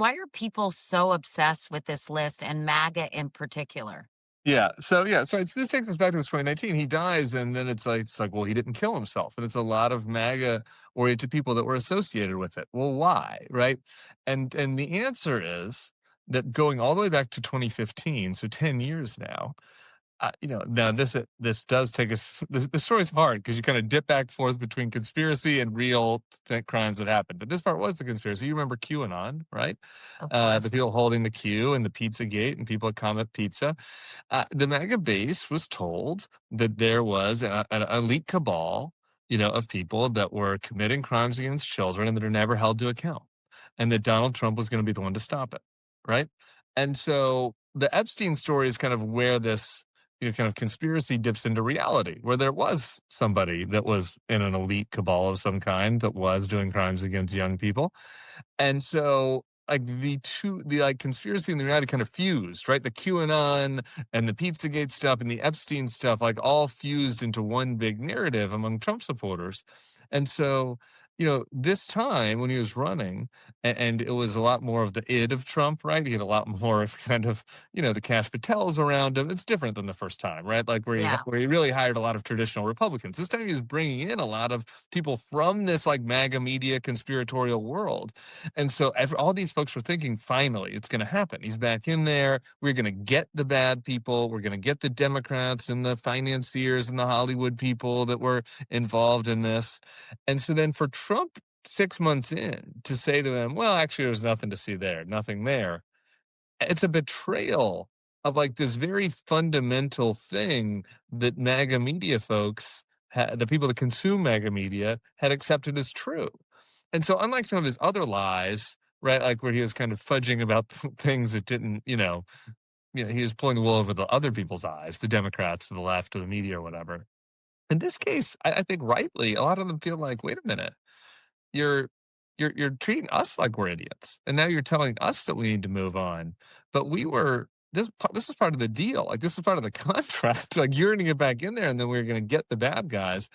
why are people so obsessed with this list and MAGA in particular? So this takes us back to this 2019. He dies, and then it's like, well, he didn't kill himself, and it's a lot of MAGA oriented people that were associated with it. Well, why, right? And the answer is that going all the way back to 2015, so 10 years now. Now this does take us. The story's hard because you kind of dip back and forth between conspiracy and real crimes that happened. But this part was the conspiracy. You remember QAnon, right? Of The course. people holding the queue and the Pizza Gate and people at Comet Pizza. The MAGA base was told that there was an elite cabal, of people that were committing crimes against children and that are never held to account, and that Donald Trump was going to be the one to stop it, right? And so the Epstein story is kind of where this kind of conspiracy dips into reality, where there was somebody that was in an elite cabal of some kind that was doing crimes against young people. And so like the conspiracy and the reality kind of fused, right? The QAnon and the Pizzagate stuff and the Epstein stuff, like all fused into one big narrative among Trump supporters. And so, this time when he was running, and it was a lot more of the id of Trump, right? He had a lot more of kind of, the Cash Patels around him. It's different than the first time, right? Like Yeah. where he really hired a lot of traditional Republicans. This time he was bringing in a lot of people from this like MAGA media conspiratorial world. And so all these folks were thinking, finally, it's going to happen. He's back in there. We're going to get the bad people. We're going to get the Democrats and the financiers and the Hollywood people that were involved in this. And so then for Trump, 6 months in, to say to them, well, actually, there's nothing to see there, nothing there. It's a betrayal of like this very fundamental thing that MAGA media folks, the people that consume MAGA media, had accepted as true. And so, unlike some of his other lies, right, like where he was kind of fudging about things that didn't, he was pulling the wool over the other people's eyes, the Democrats to the left or the media or whatever. In this case, I think rightly, a lot of them feel like, wait a minute, you're you're treating us like we're idiots, and now you're telling us that we need to move on. But this is part of the deal. Like this is part of the contract. Like you're going to get back in there, and then we're going to get the bad guys.